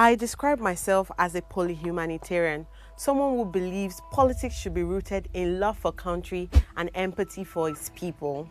I describe myself as a polyhumanitarian, someone who believes politics should be rooted in love for country and empathy for its people.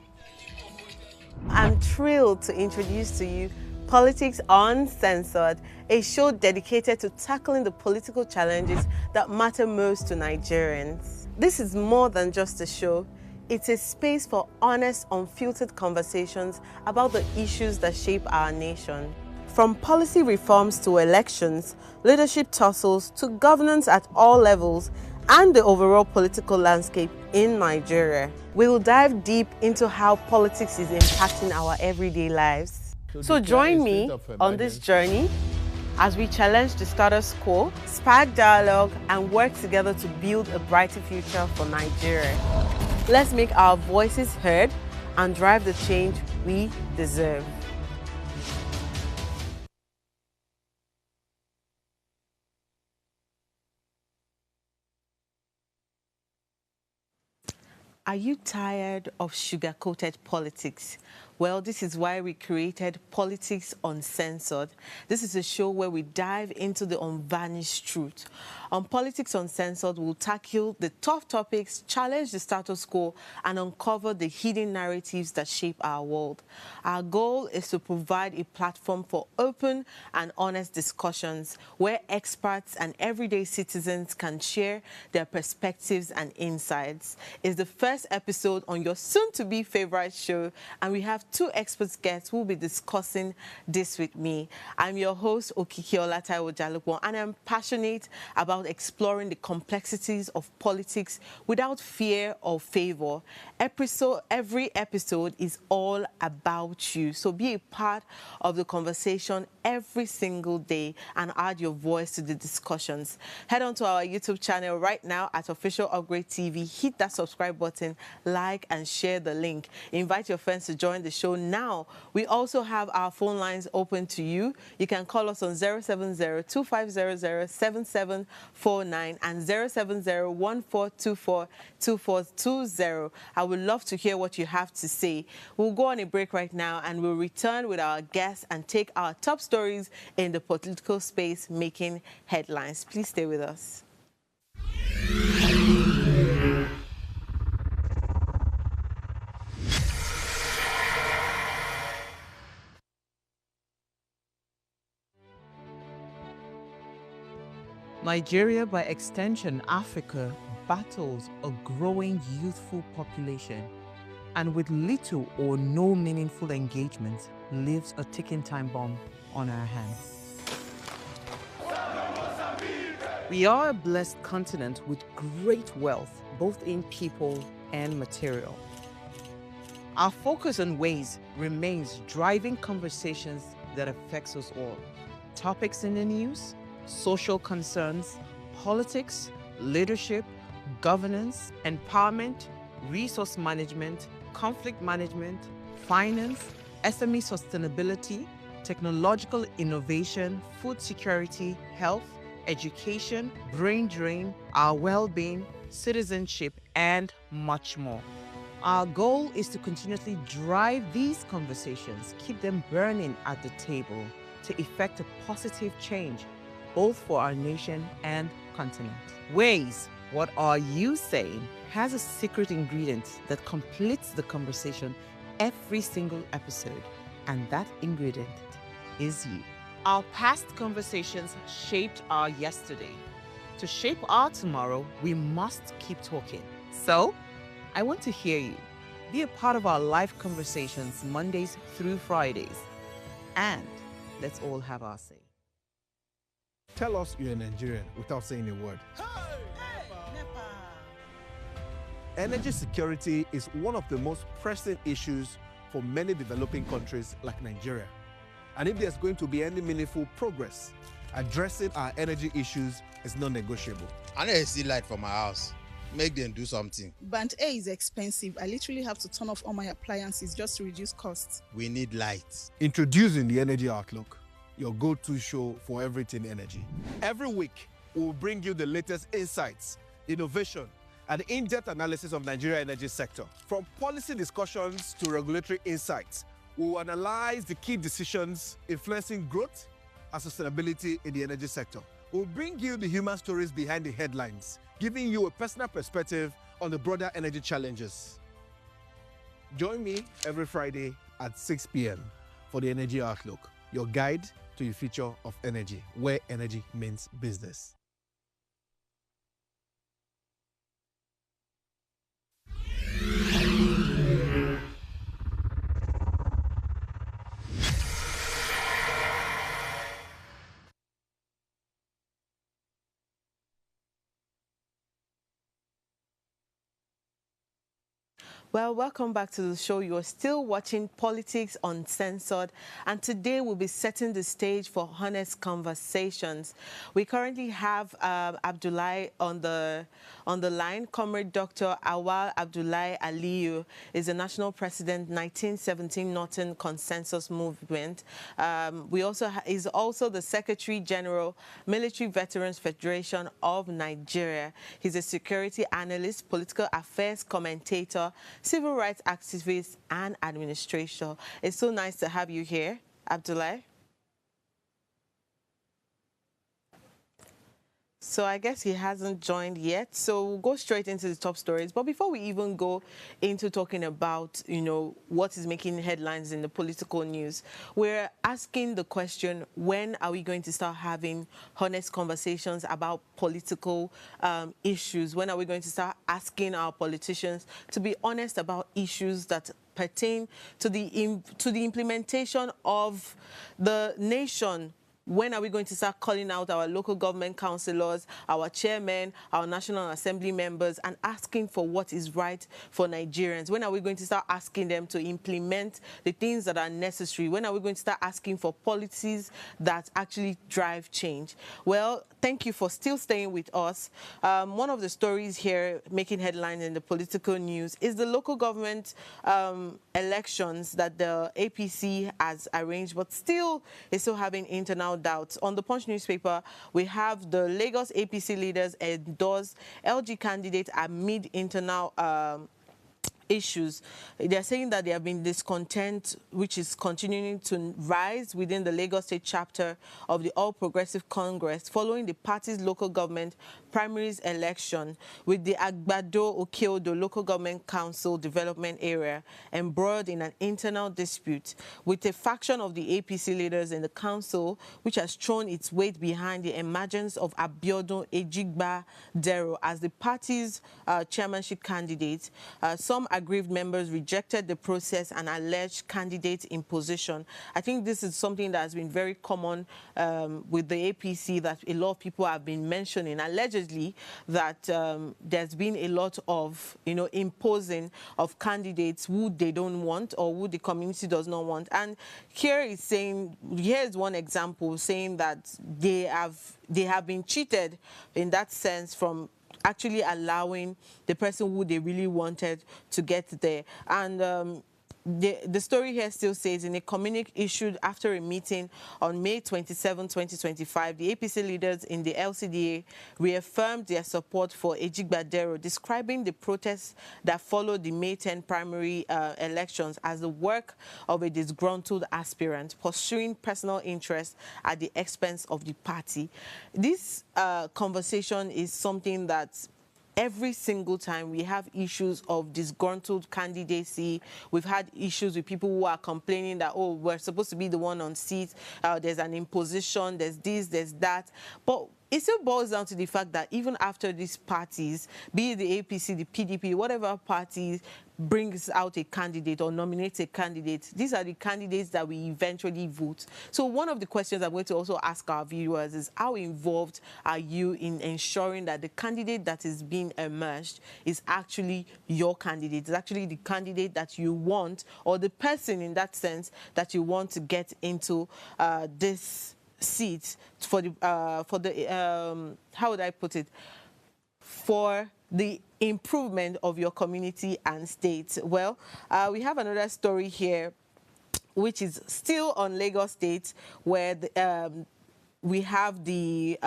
I'm thrilled to introduce to you Politics Uncensored, a show dedicated to tackling the political challenges that matter most to Nigerians. This is more than just a show. It's a space for honest, unfiltered conversations about the issues that shape our nation. From policy reforms to elections, leadership tussles to governance at all levels, and the overall political landscape in Nigeria. We will dive deep into how politics is impacting our everyday lives. So join me on this journey as we challenge the status quo, spark dialogue, and work together to build a brighter future for Nigeria. Let's make our voices heard and drive the change we deserve. Are you tired of sugar-coated politics? Well, this is why we created Politics Uncensored. This is a show where we dive into the unvarnished truth. On Politics Uncensored, we'll tackle the tough topics, challenge the status quo, and uncover the hidden narratives that shape our world. Our goal is to provide a platform for open and honest discussions where experts and everyday citizens can share their perspectives and insights. It's the first episode on your soon-to-be favorite show, and we have two expert guests who will be discussing this with me. I'm your host, Okikiola Taiwo Jalukwo, and I'm passionate about exploring the complexities of politics without fear or favor. Every episode is all about you, so be a part of the conversation every single day and add your voice to the discussions. Head on to our YouTube channel right now at Official Upgrade TV. Hit that subscribe button, like, and share the link. Invite your friends to join the show now. We also have our phone lines open to you. You can call us on 070-2500-7749 and 070-1424-2420. I would love to hear what you have to say. We'll go on a break right now and we'll return with our guests and take our top stories in the political space making headlines. Please stay with us. Nigeria, by extension Africa, battles a growing youthful population and with little or no meaningful engagement leaves a ticking time bomb on our hands. We are a blessed continent with great wealth, both in people and material. Our focus on ways remains driving conversations that affects us all. Topics in the news, social concerns, politics, leadership, governance, empowerment, resource management, conflict management, finance, SME sustainability, technological innovation, food security, health, education, brain drain, our well-being, citizenship, and much more. Our goal is to continuously drive these conversations, keep them burning at the table to effect a positive change both for our nation and continent. Ways, what are you saying, has a secret ingredient that completes the conversation every single episode, and that ingredient is you. Our past conversations shaped our yesterday. To shape our tomorrow, we must keep talking. So, I want to hear you. Be a part of our live conversations Mondays through Fridays. And let's all have our say. Tell us you're a Nigerian without saying a word. Energy security is one of the most pressing issues for many developing countries like Nigeria. And if there's going to be any meaningful progress, addressing our energy issues is non-negotiable. I need to see light from my house. Make them do something. Band A is expensive. I literally have to turn off all my appliances just to reduce costs. We need light. Introducing the Energy Outlook, your go-to show for everything energy. Every week, we'll bring you the latest insights, innovation, and in-depth analysis of Nigeria's energy sector. From policy discussions to regulatory insights, we will analyze the key decisions influencing growth, and sustainability in the energy sector. We'll bring you the human stories behind the headlines, giving you a personal perspective on the broader energy challenges. Join me every Friday at 6 p.m. for the Energy Outlook, your guide to the future of energy, where energy means business. Well, welcome back to the show. You're still watching Politics Uncensored, and today we'll be setting the stage for honest conversations. We currently have Abdullahi on the line. Comrade Dr. Awal Abdullahi Aliyu is the national president, 1917 Northern Consensus Movement. Is also the Secretary General, Military Veterans Federation of Nigeria. He's a security analyst, political affairs commentator, civil rights activist, and administrator. It's so nice to have you here, Abdullahi. So I guess he hasn't joined yet. So we'll go straight into the top stories. But before we even go into talking about, what is making headlines in the political news, we're asking the question, when are we going to start having honest conversations about political issues? When are we going to start asking our politicians to be honest about issues that pertain to the implementation of the nation? When are we going to start calling out our local government councillors, our chairmen, our National Assembly members, and asking for what is right for Nigerians? When are we going to start asking them to implement the things that are necessary? When are we going to start asking for policies that actually drive change? Well, thank you for still staying with us. One of the stories here making headlines in the political news is the local government elections that the APC has arranged, but still is still having internal doubts. On the Punch newspaper, we have the Lagos APC leaders endorse LG candidate amid internal issues. They're saying that there have been discontent which is continuing to rise within the Lagos State chapter of the All Progressive Congress following the party's local government primaries election, with the Agbado Okeodo local government council development area embroiled in an internal dispute with a faction of the APC leaders in the council, which has thrown its weight behind the emergence of Abiodun Ejigba Dero as the party's chairmanship candidate. Some aggrieved members rejected the process and alleged candidate imposition. I think this is something that has been very common with the APC, that a lot of people have been mentioning, allegedly, that there's been a lot of, imposing of candidates who they don't want or who the community does not want. And here's one example saying that they have been cheated in that sense from actually allowing the person who they really wanted to get there. And the story here still says, in a communique issued after a meeting on May 27, 2025, the APC leaders in the LCDA reaffirmed their support for Ejigba Dero, describing the protests that followed the May 10 primary elections as the work of a disgruntled aspirant pursuing personal interest at the expense of the party. This conversation is something that every single time we have issues of disgruntled candidacy, we've had issues with people who are complaining that, oh, we're supposed to be the one on seat, there's an imposition, there's this, there's that. But it still boils down to the fact that even after these parties, be it the APC, the PDP, whatever parties brings out a candidate or nominates a candidate, these are the candidates that we eventually vote. So one of the questions I'm going to also ask our viewers is, how involved are you in ensuring that the candidate that is being emerged is actually your candidate, is actually the candidate that you want, or the person in that sense that you want to get into this seat for the how would I put it, for the improvement of your community and state? Well, we have another story here which is still on Lagos State, where we have the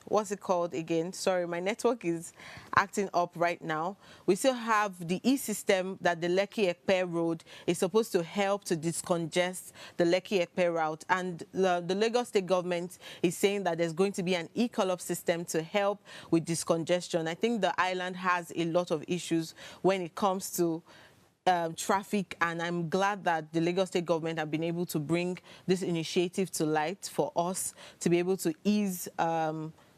what's it called again? Sorry, my network is acting up right now. We still have the e-system that the Lekki-Epe road is supposed to help to discongest the Lekki-Epe route. And the Lagos state government is saying that there's going to be an e-collop system to help with discongestion. I think the island has a lot of issues when it comes to traffic, and I'm glad that the Lagos state government have been able to bring this initiative to light for us to be able to ease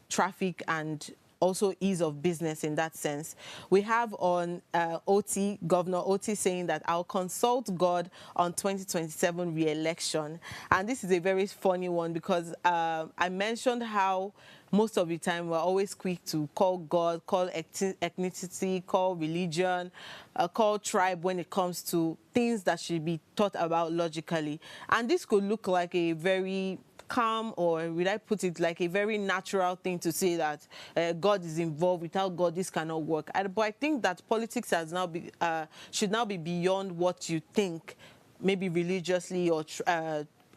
traffic and also ease of business in that sense. We have on Governor Oti saying that I'll consult God on 2027 re-election. And this is a very funny one because I mentioned how most of the time we're always quick to call God, call ethnicity, call religion, call tribe when it comes to things that should be thought about logically. And this could look like a very calm, or would I put it like a very natural thing to say that God is involved. Without God, this cannot work. But I think that politics has now should now be beyond what you think, maybe religiously or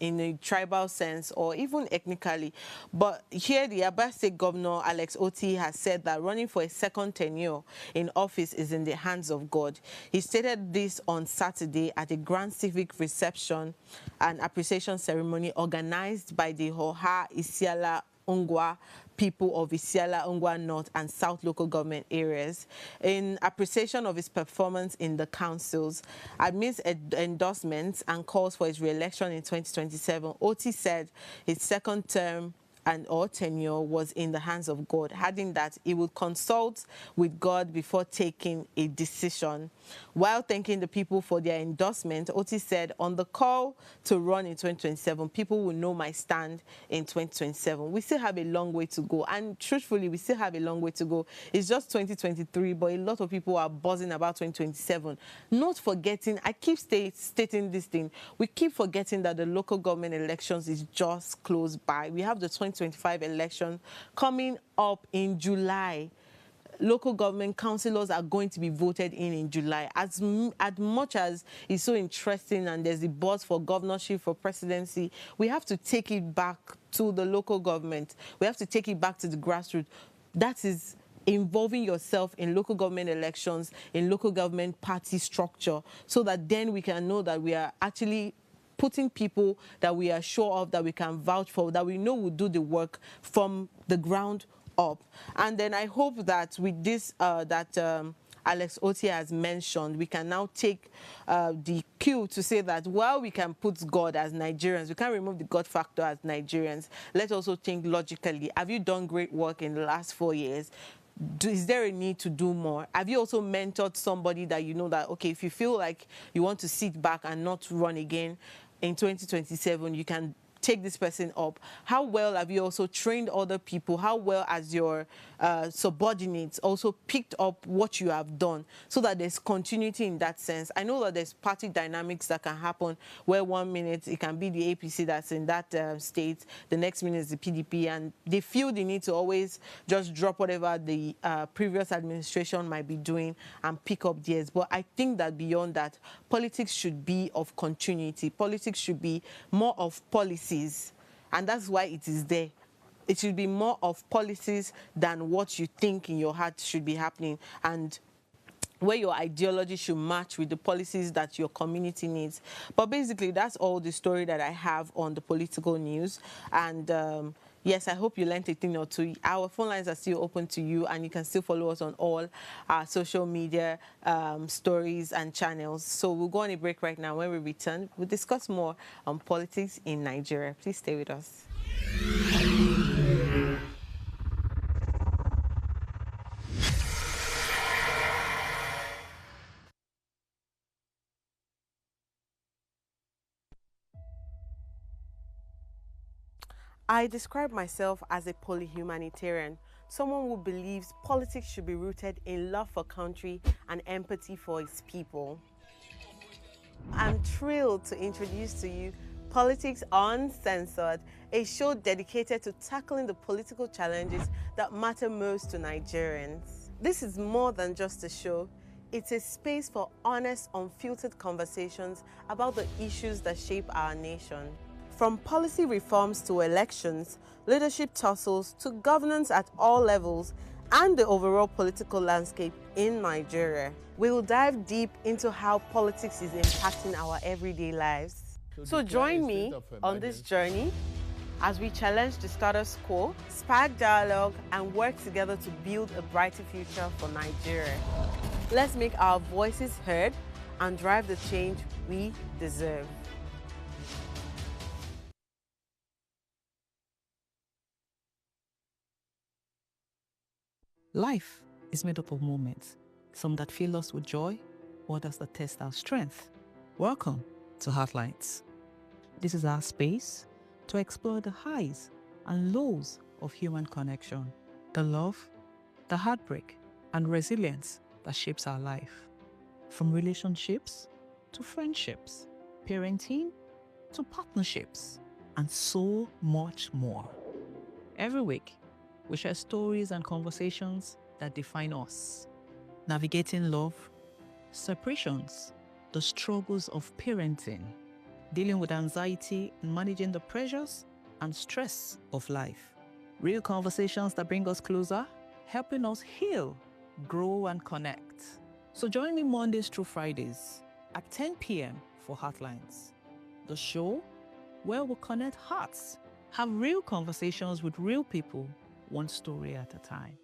in a tribal sense or even ethnically. But here the Aba State Governor Alex Oti has said that running for a second tenure in office is in the hands of God. He stated this on Saturday at a grand civic reception and appreciation ceremony organized by the Hoha Isiala Ongwa people of Isiala, Ongwa North and South local government areas in appreciation of his performance in the councils. Amidst endorsements and calls for his re-election in 2027, Oti said his second term or tenure was in the hands of God, adding that he would consult with God before taking a decision. While thanking the people for their endorsement, Oti said, on the call to run in 2027, people will know my stand in 2027. We still have a long way to go, and truthfully, we still have a long way to go. It's just 2023, but a lot of people are buzzing about 2027. Not forgetting, I keep stating this thing, we keep forgetting that the local government elections is just close by. We have the 2025 election coming up in July. Local government councillors are going to be voted in July. As much as it's so interesting and there's the buzz for governorship, for presidency, we have to take it back to the local government. We have to take it back to the grassroots. That is involving yourself in local government elections, in local government party structure, so that then we can know that we are actually putting people that we are sure of, that we can vouch for, that we know will do the work from the ground up. And then I hope that with this Alex Oti has mentioned, we can now take the cue to say that while we can put God as Nigerians, we can't remove the God factor as Nigerians. Let's also think logically. Have you done great work in the last 4 years? Is there a need to do more? Have you also mentored somebody that you know that, okay, if you feel like you want to sit back and not run again in 2027, you can take this person up? How well have you also trained other people? How well has your subordinates also picked up what you have done, so that there's continuity in that sense? I know that there's party dynamics that can happen where 1 minute it can be the APC that's in that state, the next minute is the PDP, and they feel the need to always just drop whatever the previous administration might be doing and pick up theirs. But I think that beyond that, politics should be of continuity. Politics should be more of policies, and that's why it is there. It should be more of policies than what you think in your heart should be happening, and where your ideology should match with the policies that your community needs. But basically, that's all the story that I have on the political news. And yes, I hope you learned a thing or two. Our phone lines are still open to you, and you can still follow us on all our social media stories and channels. So we'll go on a break right now. When we return, we'll discuss more on politics in Nigeria. Please stay with us. I describe myself as a polyhumanitarian, someone who believes politics should be rooted in love for country and empathy for its people. I'm thrilled to introduce to you Politics Uncensored, a show dedicated to tackling the political challenges that matter most to Nigerians. This is more than just a show. It's a space for honest, unfiltered conversations about the issues that shape our nation. From policy reforms to elections, leadership tussles to governance at all levels, and the overall political landscape in Nigeria, we will dive deep into how politics is impacting our everyday lives. So join me on this journey as we challenge the status quo, spark dialogue, and work together to build a brighter future for Nigeria. Let's make our voices heard and drive the change we deserve. Life is made up of moments, some that fill us with joy, others that test our strength. Welcome to Heartlines. This is our space to explore the highs and lows of human connection, the love, the heartbreak, and resilience that shapes our life. From relationships to friendships, parenting to partnerships, and so much more. Every week, we share stories and conversations that define us, navigating love, separations, the struggles of parenting, dealing with anxiety and managing the pressures and stress of life. Real conversations that bring us closer, helping us heal, grow, and connect. So join me Mondays through Fridays at 10 p.m. for Heartlines, the show where we connect hearts, have real conversations with real people, one story at a time.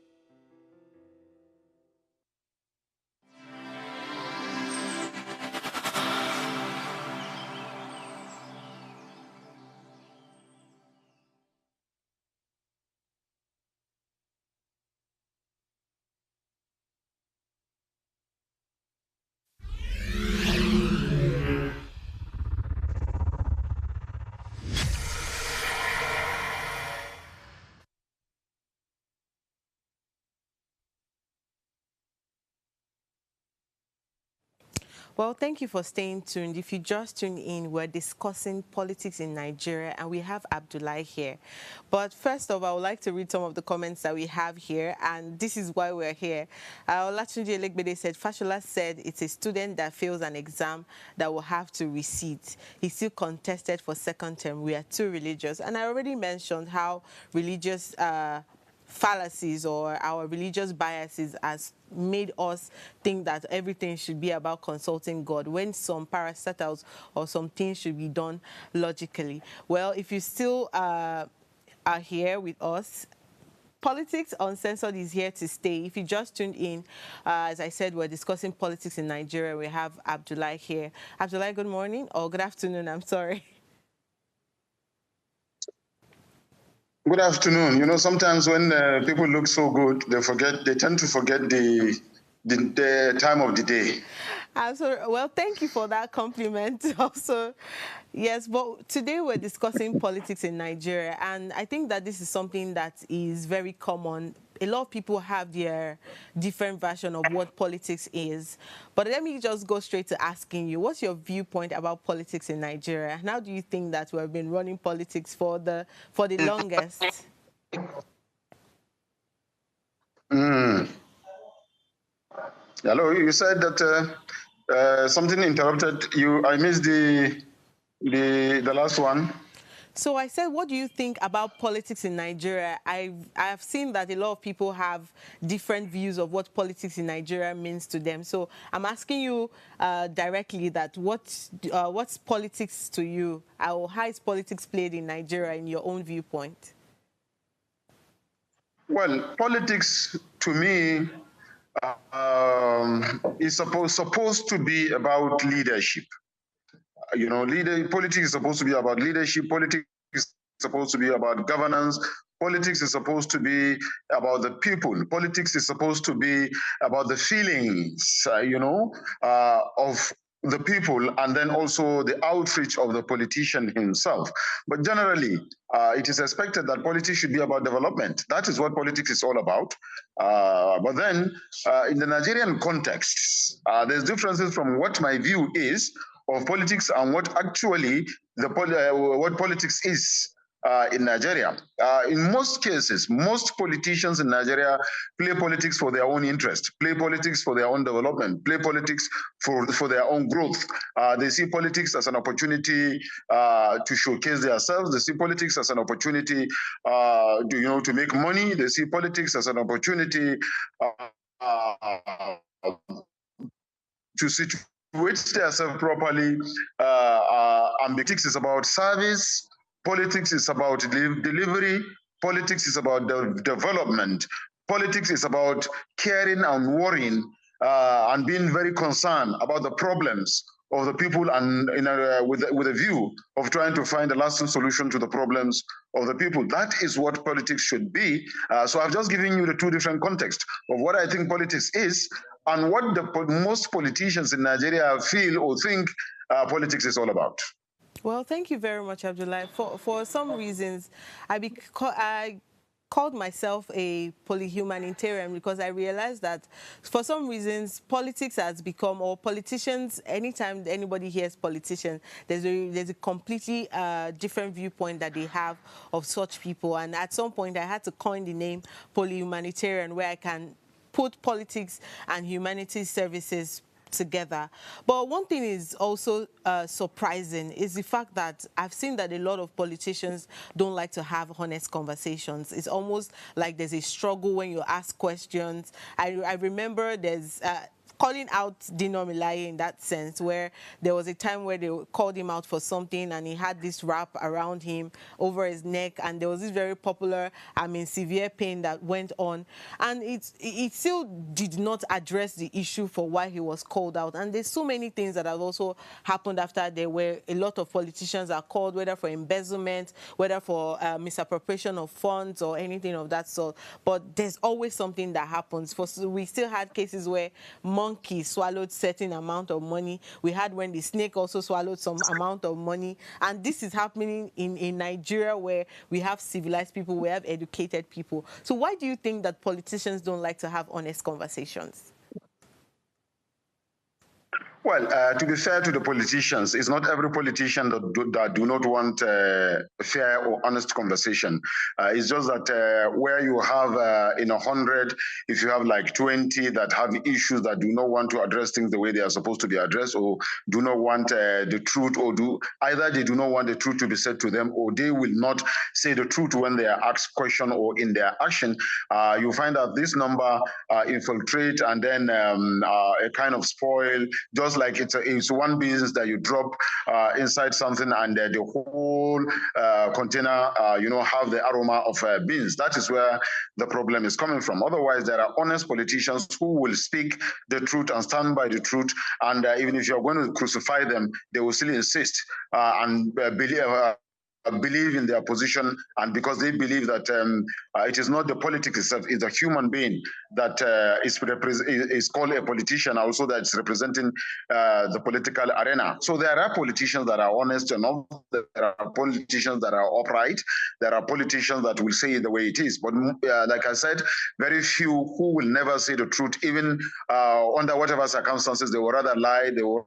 Well, thank you for staying tuned. If you just tuned in, we're discussing politics in Nigeria, and we have Abdullah here. But first of all, I would like to read some of the comments that we have here, and this is why we're here. Olatunji Elegbede said, Fashola said it's a student that fails an exam that will have to resit. He still contested for second term. We are too religious. And I already mentioned how religious fallacies or our religious biases has made us think that everything should be about consulting God when some parastatals or some things should be done logically. Well, if you still are here with us, Politics Uncensored is here to stay. If you just tuned in, as I said, we're discussing politics in Nigeria. We have Abdullah here. Abdullah, good morning, or good afternoon, I'm sorry. Good afternoon. You know, sometimes when people look so good, they tend to forget the time of the day. Well, thank you for that compliment also. Yes, but today we're discussing politics in Nigeria, and I think that this is something that is very common. A lot of people have their different version of what politics is. But let me just go straight to asking you, what's your viewpoint about politics in Nigeria? And how do you think that we have been running politics for the longest? Hello, you said that something interrupted you. I missed the last one. So I said, what do you think about politics in Nigeria? I have seen that a lot of people have different views of what politics in Nigeria means to them. So I'm asking you directly that what's politics to you? How is politics played in Nigeria in your own viewpoint? Well, politics to me is supposed to be about leadership. You know, politics is supposed to be about leadership. Politics is supposed to be about governance. Politics is supposed to be about the people. Politics is supposed to be about the feelings, of the people, and then also the outreach of the politician himself. But generally, it is expected that politics should be about development. That is what politics is all about. But then, in the Nigerian context, there's differences from what my view is of politics and what actually what politics is. in Nigeria. In most cases, most politicians in Nigeria play politics for their own interest, play politics for their own development, play politics for their own growth. They see politics as an opportunity to showcase themselves. They see politics as an opportunity to make money. They see politics as an opportunity to situate themselves properly. And politics is about service. Politics is about delivery. Politics is about development. Politics is about caring and worrying and being very concerned about the problems of the people and with a view of trying to find a lasting solution to the problems of the people. That is what politics should be. So I've just given you the two different contexts of what I think politics is and what most politicians in Nigeria feel or think politics is all about. Well, thank you very much, Abdullah. For some reasons, I called myself a polyhumanitarian because I realized that for some reasons politics has become, or politicians, anytime anybody hears politician, there's a completely different viewpoint that they have of such people. And at some point I had to coin the name polyhumanitarian, where I can put politics and humanities services together. But one thing is also surprising is the fact that I've seen that a lot of politicians don't like to have honest conversations. It's almost like there's a struggle when you ask questions. I remember there's calling out Dino Melaye in that sense, where there was a time where they called him out for something and he had this wrap around him over his neck, and there was this very popular, severe pain that went on, and it still did not address the issue for why he was called out. And there's so many things that have also happened after there, where a lot of politicians are called, whether for embezzlement, whether for misappropriation of funds or anything of that sort. But there's always something that happens. We still had cases where monkey swallowed certain amount of money. We had when the snake also swallowed some amount of money. And this is happening in Nigeria, where we have civilized people, we have educated people. So why do you think that politicians don't like to have honest conversations? Well, to be fair to the politicians, it's not every politician that do not want a fair or honest conversation. It's just that where you have in 100, if you have like 20 that have issues that do not want to address things the way they are supposed to be addressed, or do not want the truth, or either they do not want the truth to be said to them, or they will not say the truth when they are asked question or in their action, you find that this number infiltrate and then a kind of spoil, just like it's one business that you drop inside something and the whole container, have the aroma of beans. That is where the problem is coming from. Otherwise, there are honest politicians who will speak the truth and stand by the truth. And even if you're going to crucify them, they will still insist and believe in their position, and because they believe that it is not the politics itself, it's a human being that is called a politician, also that's representing the political arena. So there are politicians that are honest enough, there are politicians that are upright, there are politicians that will say it the way it is. But like I said, very few who will never say the truth, even under whatever circumstances. They will rather lie, they will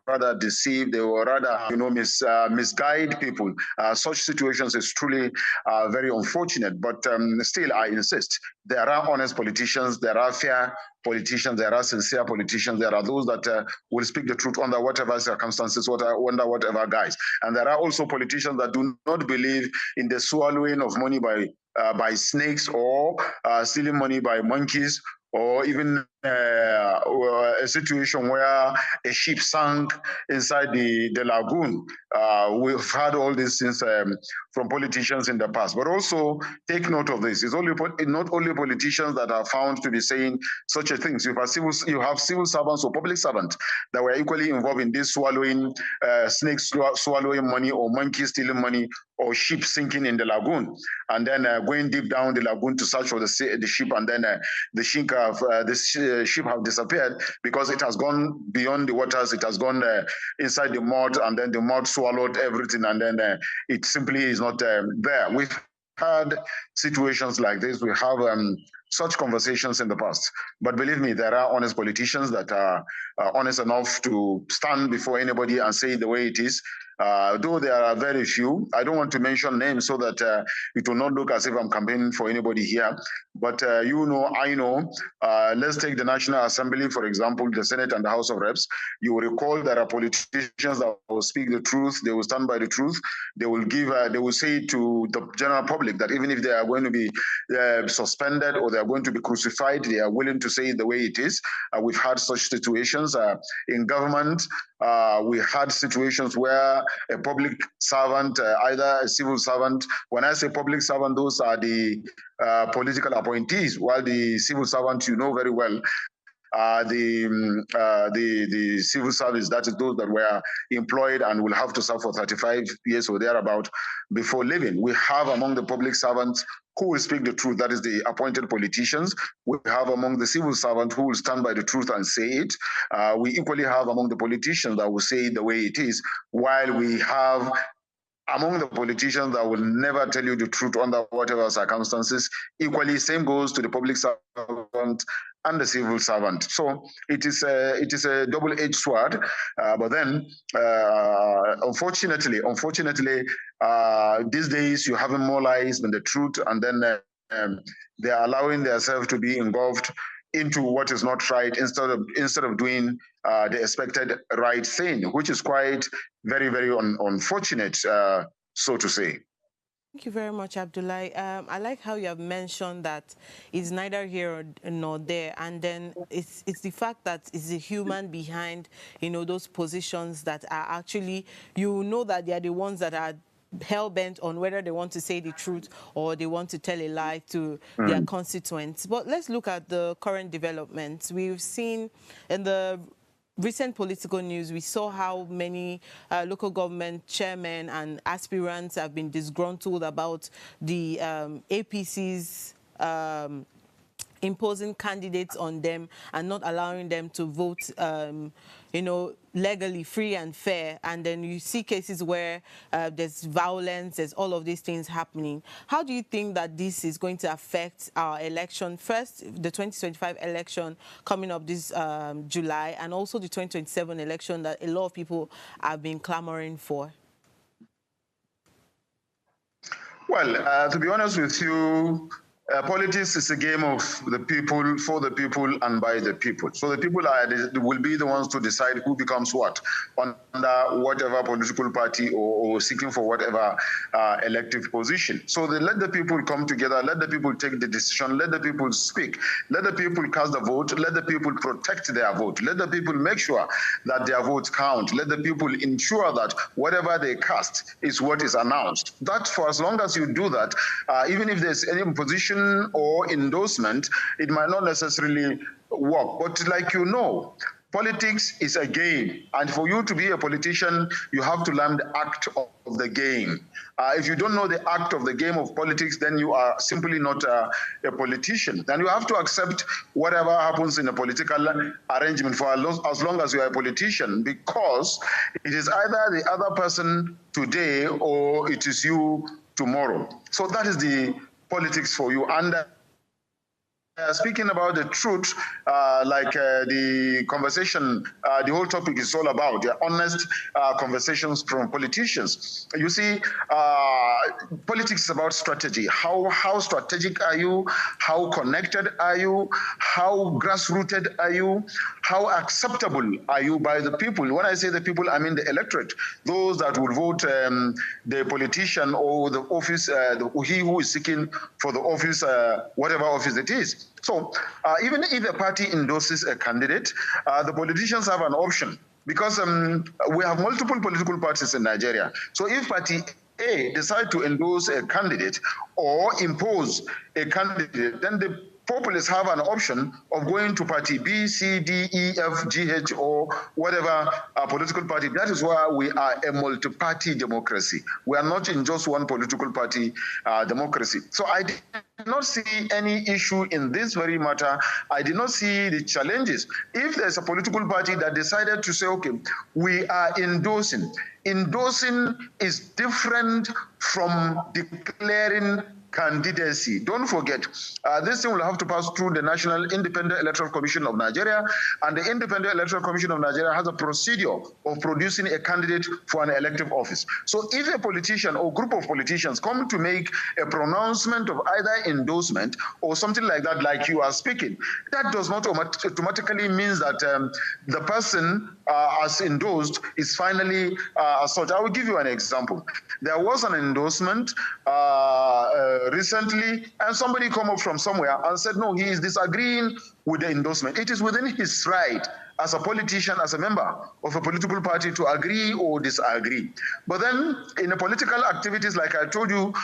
rather deceive, they will rather misguide people. Such situations is truly very unfortunate, but still I insist, there are honest politicians, there are fair politicians, there are sincere politicians, there are those that will speak the truth under whatever circumstances, under whatever guise. And there are also politicians that do not believe in the swallowing of money by snakes, or stealing money by monkeys, or even a situation where a ship sank inside the lagoon. We've had all these things from politicians in the past. But also take note of this. It's not only politicians that are found to be saying such a thing. So you have civil servants or public servants that were equally involved in this swallowing, snakes swallowing money, or monkeys stealing money, or ship sinking in the lagoon, and then going deep down the lagoon to search for the ship, and then the ship have disappeared because it has gone beyond the waters, it has gone inside the mud, and then the mud swallowed everything, and then it simply is not there. We've had situations like this. We have such conversations in the past. But believe me, there are honest politicians that are honest enough to stand before anybody and say it the way it is. though there are very few. I don't want to mention names so that it will not look as if I'm campaigning for anybody here. But you know, I know. Let's take the National Assembly, for example, the Senate and the House of Reps. You will recall there are politicians that will speak the truth. They will stand by the truth. They will give. They will say to the general public that even if they are going to be suspended or they are going to be crucified, they are willing to say it the way it is. We've had such situations in government. We had situations where a public servant, either a civil servant, when I say public servant, those are the political appointees, while the civil servant, you know very well, the civil service, that is those that were employed and will have to serve for 35 years or thereabout before leaving. We have among the public servants who will speak the truth, that is the appointed politicians. We have among the civil servants who will stand by the truth and say it. We equally have among the politicians that will say it the way it is, while we have among the politicians that will never tell you the truth under whatever circumstances. Equally, same goes to the public servant and the civil servant. So it is a double-edged sword. But then, unfortunately, these days you have more lies than the truth, and then they are allowing themselves to be engulfed into what is not right instead of doing the expected right thing, which is quite very, very unfortunate, so to say. Thank you very much, Abdullahi. I like how you have mentioned that it's neither here nor there, and then it's the fact that it's the human behind, those positions that are actually, that they are the ones that are hell-bent on whether they want to say the truth or they want to tell a lie to their constituents. But let's look at the current developments. We've seen in the recent political news, we saw how many local government chairmen and aspirants have been disgruntled about the APC's imposing candidates on them and not allowing them to vote, legally, free and fair. And then you see cases where there's violence, there's all of these things happening. How do you think that this is going to affect our election? First, the 2025 election coming up this July, and also the 2027 election that a lot of people have been clamoring for? Well, to be honest with you, politics is a game of the people, for the people, and by the people. So the people will be the ones to decide who becomes what under whatever political party or seeking for whatever elective position. So let the people come together, let the people take the decision, let the people speak, let the people cast the vote, let the people protect their vote, let the people make sure that their votes count, let the people ensure that whatever they cast is what is announced. That, for as long as you do that, even if there's any position or endorsement, it might not necessarily work. But like politics is a game, and for you to be a politician, you have to learn the act of the game. If you don't know the act of the game of politics, then you are simply not a politician. Then you have to accept whatever happens in a political arrangement for as long as you are a politician, because it is either the other person today or it is you tomorrow. So that is the politics for you. And speaking about the truth, the conversation, the whole topic is all about the honest conversations from politicians. You see, politics is about strategy. How strategic are you? How connected are you? How grassrooted are you? How acceptable are you by the people? When I say the people, I mean the electorate, those that will vote the politician or the office, he who is seeking for the office, whatever office it is. So even if a party endorses a candidate, the politicians have an option, because we have multiple political parties in Nigeria. So if party A decide to endorse a candidate or impose a candidate, then the populists have an option of going to party B, C, D, E, F, G, H, or whatever political party. That is why we are a multi-party democracy. We are not in just one political party democracy. So I did not see any issue in this very matter. I did not see the challenges. If there's a political party that decided to say, okay, we are endorsing. Endorsing is different from declaring candidacy. Don't forget, this thing will have to pass through the National Independent Electoral Commission of Nigeria, and the Independent Electoral Commission of Nigeria has a procedure of producing a candidate for an elective office. So if a politician or group of politicians come to make a pronouncement of either endorsement or something like that, like you are speaking, that does not automatically mean that the person as endorsed is finally as such. I will give you an example. There was an endorsement recently, and somebody come up from somewhere and said, no, he is disagreeing with the endorsement. It is within his right as a politician, as a member of a political party, to agree or disagree. But then in the political activities, like I told you,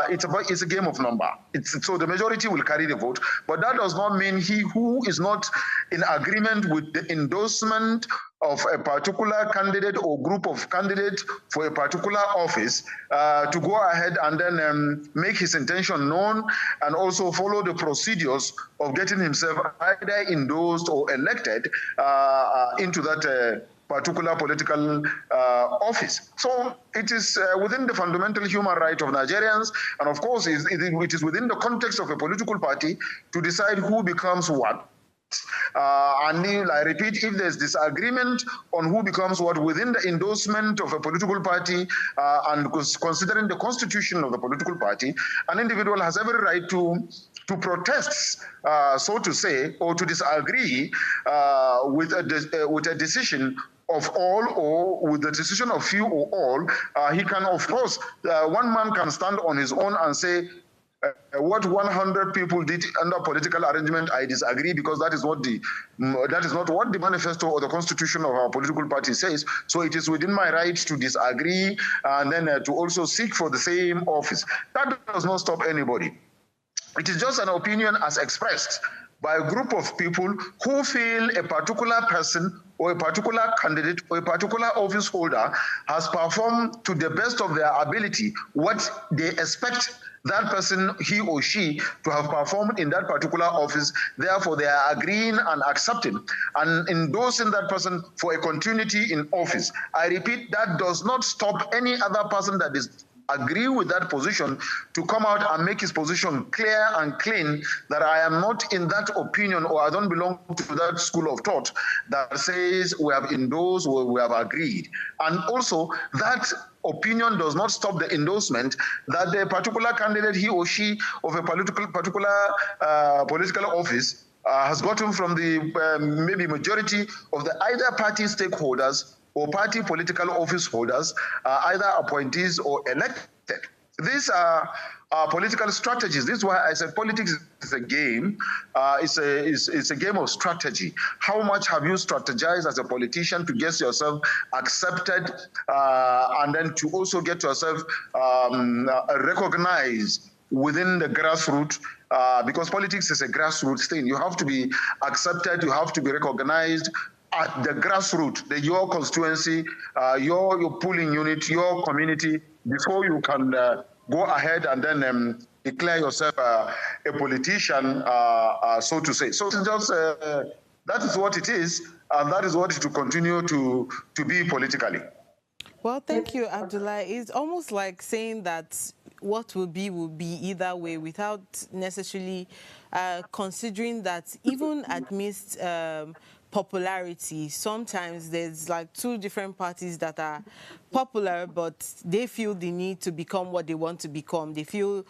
it's a game of number. So the majority will carry the vote, but that does not mean he who is not in agreement with the endorsement of a particular candidate or group of candidates for a particular office to go ahead and then make his intention known and also follow the procedures of getting himself either endorsed or elected into that particular political office. So it is within the fundamental human right of Nigerians, and of course it is within the context of a political party to decide who becomes what. And I repeat, if there's disagreement on who becomes what within the endorsement of a political party and considering the constitution of the political party, an individual has every right to protest, so to say, or to disagree with a decision of all or with the decision of few or all. He can, of course, one man can stand on his own and say, what 100 people did under political arrangement, I disagree, because that is not what the manifesto or the constitution of our political party says. So it is within my right to disagree and then to also seek for the same office. That does not stop anybody. It is just an opinion as expressed by a group of people who feel a particular person or a particular candidate or a particular office holder has performed to the best of their ability what they expect that person, he or she, to have performed in that particular office. Therefore, they are agreeing and accepting and endorsing that person for a continuity in office. I repeat, that does not stop any other person that is agree with that position to come out and make his position clear and clean that I am not in that opinion or I don't belong to that school of thought that says we have endorsed or we have agreed. And also that opinion does not stop the endorsement that the particular candidate, he or she, of a particular political office has gotten from the maybe majority of the either party stakeholders or party political office holders, either appointees or elected. These are political strategies. This is why I said politics is a game. It's a game of strategy. How much have you strategized as a politician to get yourself accepted and then to also get yourself recognized within the grassroots? Because politics is a grassroots thing. You have to be accepted. You have to be recognized at the grassroots, your constituency, your polling unit, your community, before you can go ahead and then declare yourself a politician, so to say. So it's just, that is what it is, and that is what it will continue to be politically. Well, thank you, Abdullah. It's almost like saying that what will be either way without necessarily considering that even amidst popularity, sometimes there's like two different parties that are popular, but they feel the need to become what they want to become. They feel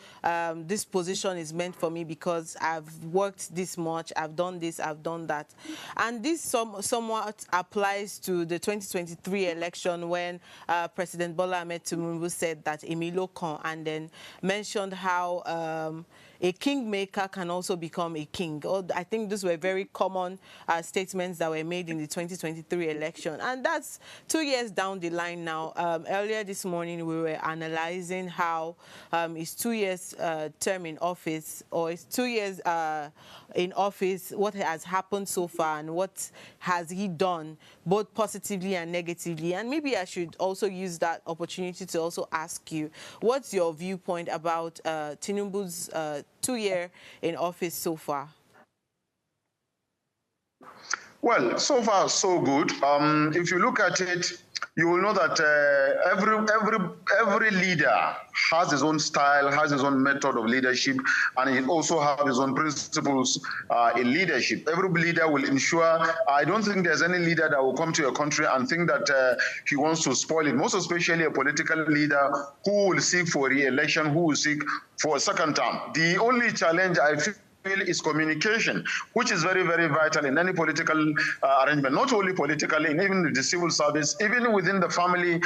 this position is meant for me because I've worked this much, I've done this, I've done that. And this somewhat applies to the 2023 election when President Bola Ahmed Tinubu said that Emilio Kan, and then mentioned how a kingmaker can also become a king. I think these were very common statements that were made in the 2023 election. And that's 2 years down the line now. Earlier this morning, we were analyzing how his 2 years term in office, or his 2 years in office, what has happened so far and what has he done, both positively and negatively. And maybe I should also use that opportunity to also ask you, what's your viewpoint about Tinubu's 2 year in office so far? Well, so far so good. If you look at it, you will know that every leader has his own style, has his own method of leadership, and he also has his own principles in leadership. Every leader will ensure, I don't think there's any leader that will come to a country and think that he wants to spoil it, most especially a political leader who will seek for re-election, who will seek for a second term. The only challenge I feel is communication, which is very, very vital in any political arrangement, not only politically, even in the civil service, even within the family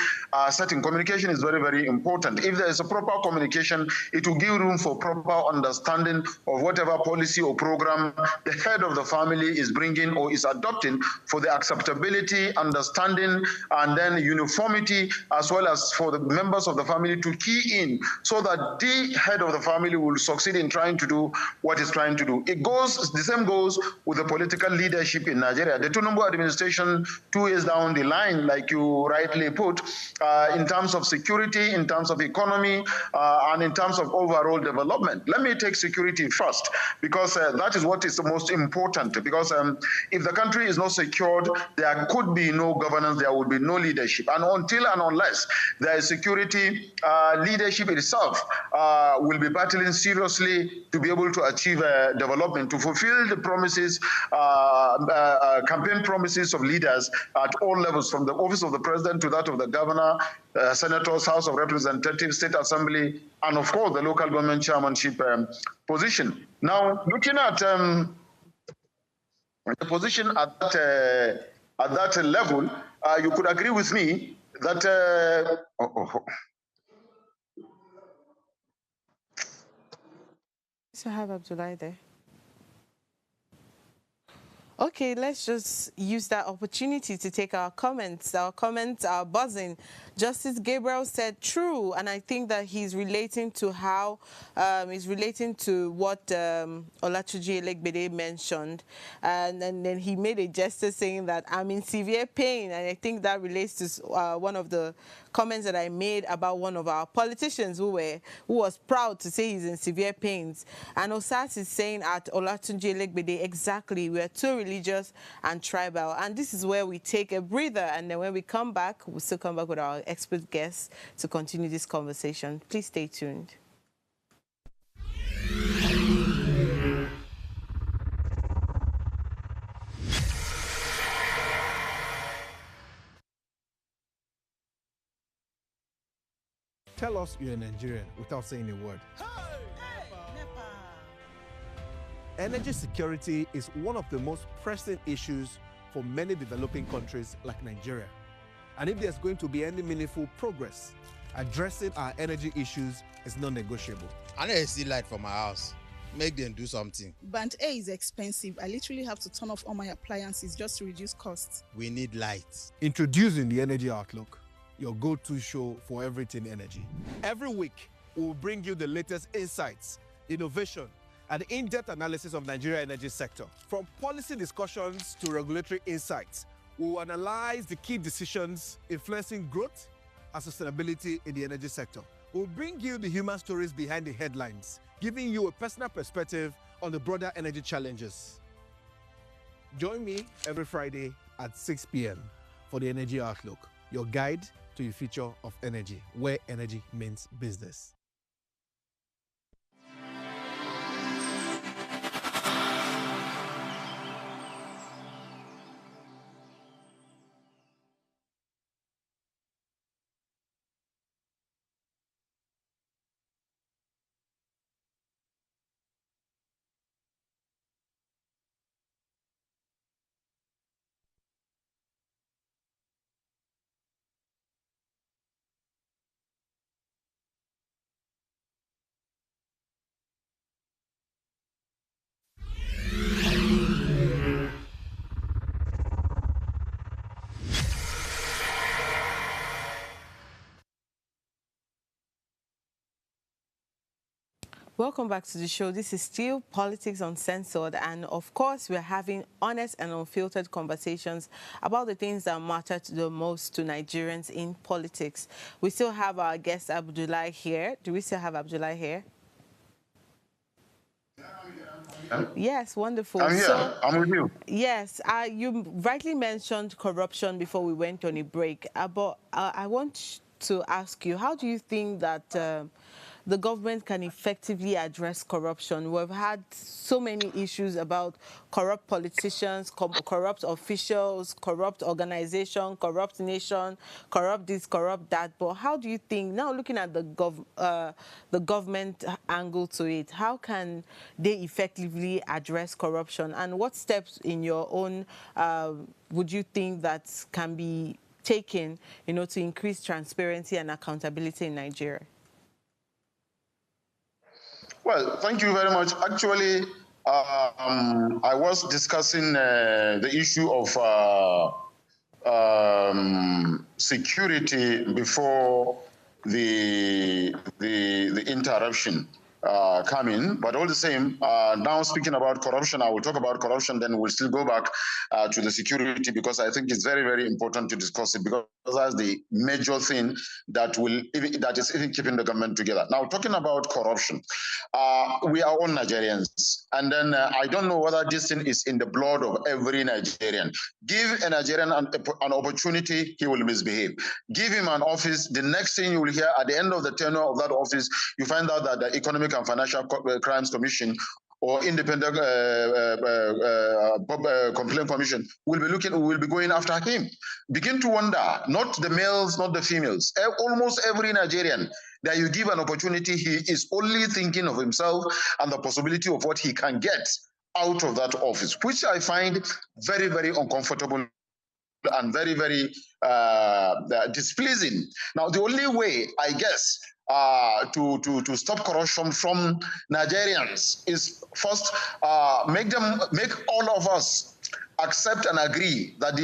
setting. Communication is very, very important. If there is a proper communication, it will give room for proper understanding of whatever policy or program the head of the family is bringing or is adopting for the acceptability, understanding, and then uniformity, as well as for the members of the family to key in so that the head of the family will succeed in trying to do what is trying to do. The same goes with the political leadership in Nigeria. The Tinubu administration, 2 years down the line, like you rightly put, in terms of security, in terms of economy, and in terms of overall development. Let me take security first, because that is what is the most important. Because if the country is not secured, there could be no governance, there will be no leadership. And until and unless there is security, leadership itself will be battling seriously to be able to achieve development, to fulfill the promises, campaign promises of leaders at all levels, from the office of the president to that of the governor, senators, House of Representatives, State Assembly, and of course the local government chairmanship position. Now, looking at the position at that level, you could agree with me that So have Abdullah there. Okay, let's just use that opportunity to take our comments. Our comments are buzzing. Justice Gabriel said true, and I think that he's relating to how, he's relating to what Olatunji Elegbede mentioned. And then he made a gesture saying that I'm in severe pain, and I think that relates to one of the comments that I made about one of our politicians who was proud to say he's in severe pains. And Osas is saying at Olatunji Elegbede, exactly, we are too religious and tribal. And this is where we take a breather, and then when we come back, we'll still come back with our expert guests to continue this conversation. Please stay tuned. Tell us you're a Nigerian without saying a word. Energy security is one of the most pressing issues for many developing countries like Nigeria. And if there's going to be any meaningful progress, addressing our energy issues is non-negotiable. I need to see light for my house. Make them do something. Band A is expensive. I literally have to turn off all my appliances just to reduce costs. We need light. Introducing the Energy Outlook, your go-to show for everything energy. Every week, we'll bring you the latest insights, innovation, and in-depth analysis of Nigeria's energy sector. From policy discussions to regulatory insights, we'll analyze the key decisions influencing growth and sustainability in the energy sector. We'll bring you the human stories behind the headlines, giving you a personal perspective on the broader energy challenges. Join me every Friday at 6 p.m. for the Energy Outlook, your guide to the future of energy, where energy means business. Welcome back to the show. This is still Politics Uncensored, and of course we're having honest and unfiltered conversations about the things that matter the most to Nigerians in politics. We still have our guest Abdullah here. Do we still have Abdullah here? Yes, wonderful. I'm here. So, I'm with you. yes, you rightly mentioned corruption before we went on a break, but I want to ask you, how do you think that the government can effectively address corruption? We've had so many issues about corrupt politicians, corrupt officials, corrupt organization, corrupt nation, corrupt this, corrupt that. But how do you think, now looking at the government angle to it, how can they effectively address corruption? And what steps in your own would you think that can be taken, to increase transparency and accountability in Nigeria? Well, thank you very much. Actually, I was discussing the issue of security before the interruption come in, but all the same, now speaking about corruption, I will talk about corruption, then we'll still go back to the security, because I think it's very, very important to discuss it, because that's the major thing that is even keeping the government together. Now, talking about corruption, we are all Nigerians, and then I don't know whether this thing is in the blood of every Nigerian. Give a Nigerian an opportunity, he will misbehave. Give him an office, the next thing you will hear at the end of the tenure of that office, you find out that the Economic and Financial Crimes Commission or Independent Complaint Commission will be going after him. Begin to wonder, not the males, not the females, almost every Nigerian that you give an opportunity, he is only thinking of himself and the possibility of what he can get out of that office, which I find very, very uncomfortable and very, very displeasing. Now, the only way, I guess, to stop corruption from Nigerians is first make all of us accept and agree that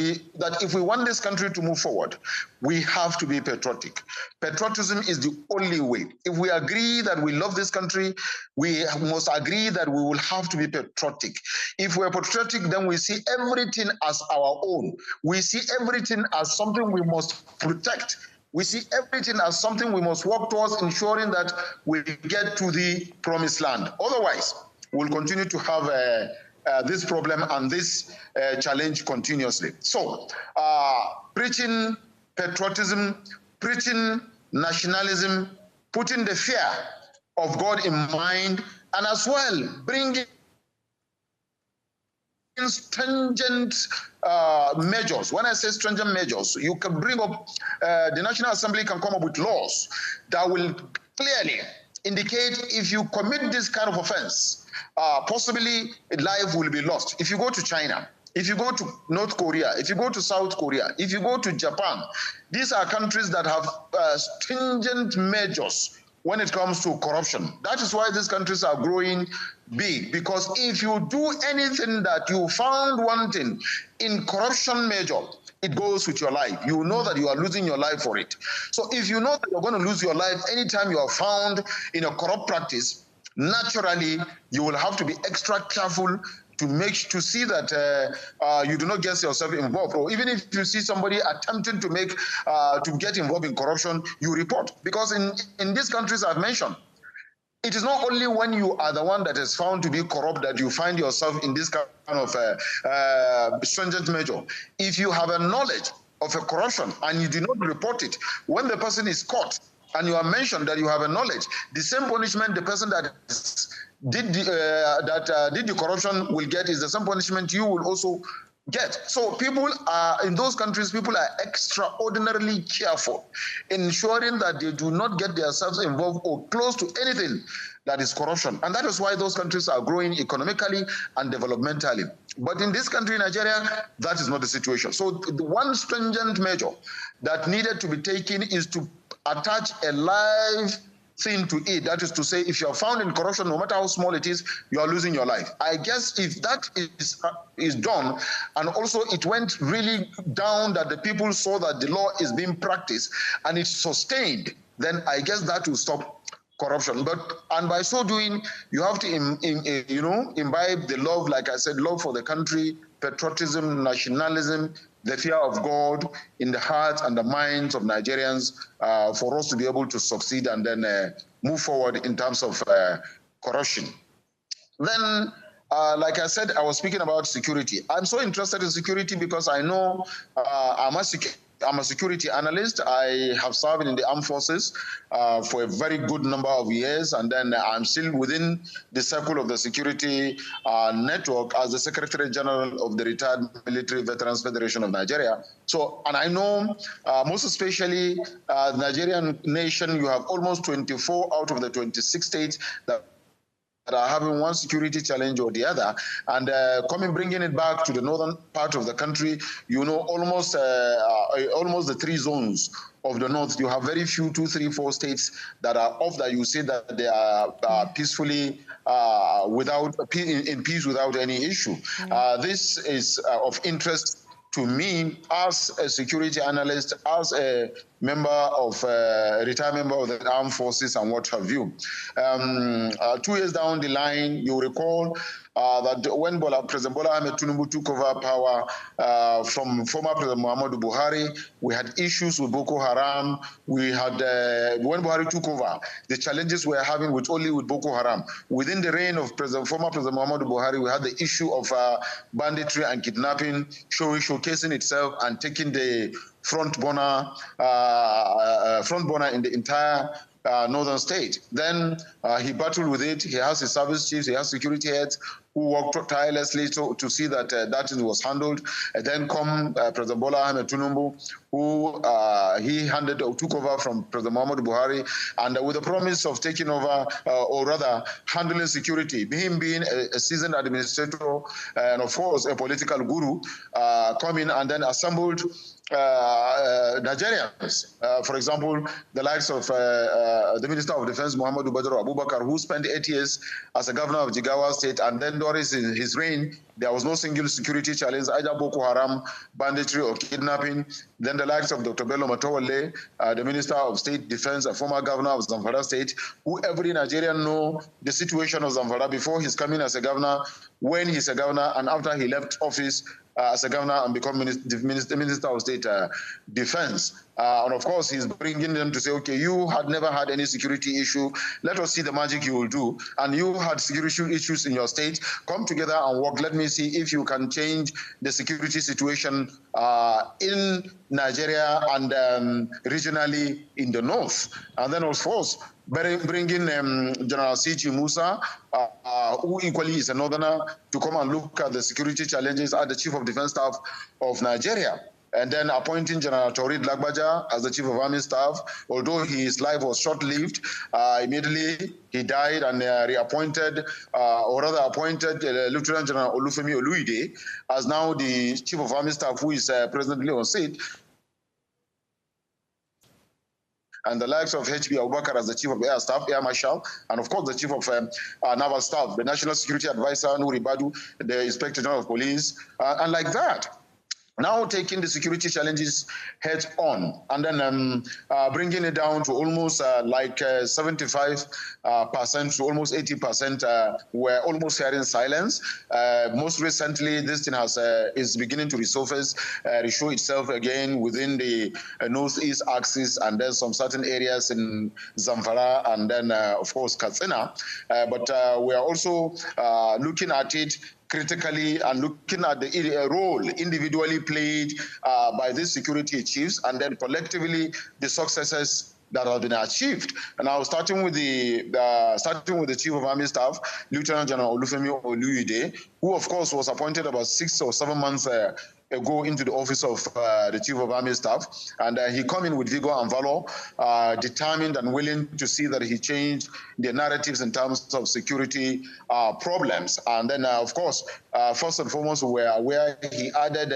if we want this country to move forward, we have to be patriotic. Patriotism is the only way. If we agree that we love this country, we must agree that we will have to be patriotic. If we're patriotic, then we see everything as our own. We see everything as something we must protect. We see everything as something we must work towards, ensuring that we get to the promised land. Otherwise, we'll continue to have this problem and this challenge continuously. So, preaching patriotism, preaching nationalism, putting the fear of God in mind, and as well bringing stringent measures. When I say stringent measures, you can bring up, the National Assembly can come up with laws that will clearly indicate if you commit this kind of offense, possibly life will be lost. If you go to China, if you go to North Korea, if you go to South Korea, if you go to Japan, these are countries that have stringent measures when it comes to corruption. That is why these countries are growing big, because if you do anything that you found wanting in corruption measure, it goes with your life. You know that you are losing your life for it. So if you know that you're going to lose your life anytime you are found in a corrupt practice, naturally, you will have to be extra careful to see that you do not get yourself involved. Or even if you see somebody attempting to get involved in corruption, you report. Because in these countries I've mentioned, it is not only when you are the one that is found to be corrupt that you find yourself in this kind of stringent measure. If you have a knowledge of a corruption and you do not report it, when the person is caught and you are mentioned that you have a knowledge, the same punishment the person that did the corruption will get is the same punishment you will also get. So people are, in those countries, people are extraordinarily careful, ensuring that they do not get themselves involved or close to anything that is corruption. And that is why those countries are growing economically and developmentally. But in this country, Nigeria, that is not the situation. So the one stringent measure that needed to be taken is to attach a live thing to it. That is to say, if you are found in corruption, no matter how small it is, you are losing your life. I guess if that is done, and also it went really down that the people saw that the law is being practiced and it's sustained, then I guess that will stop corruption. And by so doing, you have to imbibe the love, like I said, love for the country, patriotism, nationalism, the fear of God in the hearts and the minds of Nigerians, for us to be able to succeed and then move forward in terms of corruption. Then like I said, I was speaking about security. I'm so interested in security because I know I'm a security analyst. I have served in the armed forces for a very good number of years, and then I'm still within the circle of the security network as the Secretary General of the Retired Military Veterans Federation of Nigeria. So, and I know most especially the Nigerian nation, you have almost 24 out of the 26 states that are having one security challenge or the other, and bringing it back to the northern part of the country, you know, almost the three zones of the north, you have very few, 2, 3, 4 states that are off that you say that they are peacefully in peace without any issue. This is of interest to me as a security analyst, as a retired member of the armed forces and what have you. 2 years down the line, you recall that when President Bola Ahmed Tinubu took over power from former President Muhammadu Buhari, we had issues with Boko Haram. We had, when Buhari took over, the challenges we're having with Boko Haram. Within the reign of former President Muhammadu Buhari, we had the issue of banditry and kidnapping showcasing itself and taking the front burner in the entire northern state. Then he battled with it. He has his service chiefs, he has security heads who worked tirelessly to see that that was handled. And then President Bola Ahmed Tinubu, who took over from President Muhammadu Buhari, and with the promise of taking over, or rather handling security, him being a seasoned administrator and of course a political guru, come in and then assembled Nigerians. For example, the likes of the Minister of Defense, Muhammadu Badr Abubakar, who spent 8 years as a governor of Jigawa State, and then during his reign, there was no single security challenge, either Boko Haram, banditry, or kidnapping. Then the likes of Dr. Bello Matawale, the Minister of State Defense, a former governor of Zamfara State, who every Nigerian know the situation of Zamfara before his coming as a governor, when he's a governor, and after he left office as a governor and become Minister of State Defense. And of course, he's bringing them to say, okay, you had never had any security issue. Let us see the magic you will do. And you had security issues in your state. Come together and work. Let me see if you can change the security situation in Nigeria and regionally in the north. And then, of course, bringing General C.G. Musa, who equally is a northerner, to come and look at the security challenges as the Chief of Defense Staff of Nigeria. And then appointing General Taurid Lagbaja as the Chief of Army Staff, although his life was short-lived. Immediately he died and appointed Lieutenant General Olufemi Oluide as now the Chief of Army Staff, who is presently on seat. And the likes of H.B. Abubakar as the Chief of Air Staff, Air Marshal, and of course the Chief of Naval Staff, the National Security Advisor, Nuri Badu, the Inspector General of Police, and like that. Now taking the security challenges head on, and then bringing it down to almost 75% to almost 80% were almost hearing silence. Most recently, this thing is beginning to resurface, reshow itself again within the northeast axis, and then some certain areas in Zamfara, and then of course Katsina. But we are also looking at it critically and looking at the role individually played by these security chiefs, and then collectively the successes that have been achieved. And now starting with the Chief of Army Staff, Lieutenant General Olufemi Oluide, who of course was appointed about 6 or 7 months ago into the office of the Chief of Army Staff, and he come in with vigor and valor, determined and willing to see that he changed the narratives in terms of security problems. And then, of course, first and foremost, we are aware he added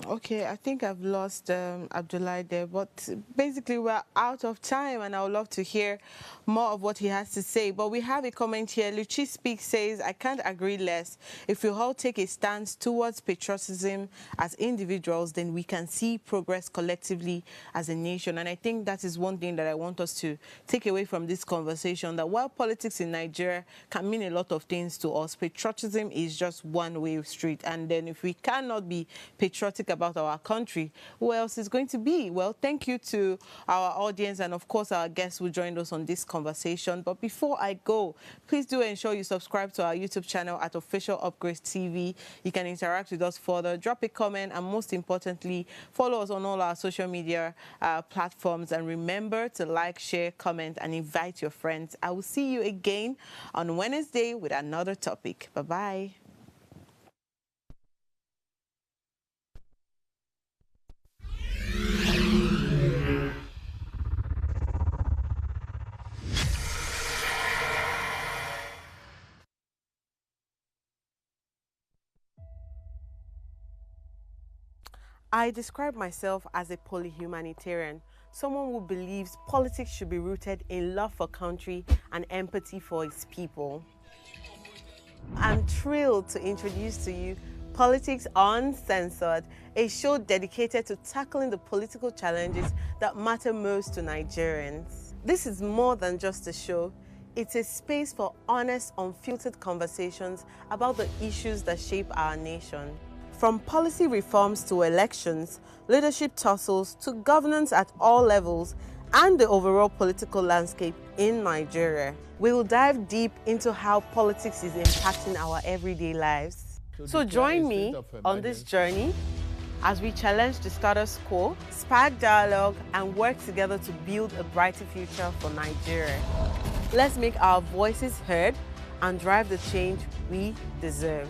Okay, I think I've lost Abdullah there, but basically we're out of time and I would love to hear more of what he has to say. But we have a comment here. Luchi Speak says, I can't agree less. If we all take a stance towards patriotism as individuals, then we can see progress collectively as a nation. And I think that is one thing that I want us to take away from this conversation, that while politics in Nigeria can mean a lot of things to us, patriotism is just one way street. And then if we cannot be patriotic patriotic about our country, who else is going to be? Well, thank you to our audience and, of course, our guests who joined us on this conversation. But before I go, please do ensure you subscribe to our YouTube channel at Official Upgrade TV. You can interact with us further, drop a comment, and most importantly, follow us on all our social media platforms. And remember to like, share, comment, and invite your friends. I will see you again on Wednesday with another topic. Bye-bye. I describe myself as a polyhumanitarian, someone who believes politics should be rooted in love for country and empathy for its people. I'm thrilled to introduce to you Politics Uncensored, a show dedicated to tackling the political challenges that matter most to Nigerians. This is more than just a show. It's a space for honest, unfiltered conversations about the issues that shape our nation. From policy reforms to elections, leadership tussles to governance at all levels, and the overall political landscape in Nigeria, we will dive deep into how politics is impacting our everyday lives. So join me on this journey as we challenge the status quo, spark dialogue, and work together to build a brighter future for Nigeria. Let's make our voices heard and drive the change we deserve.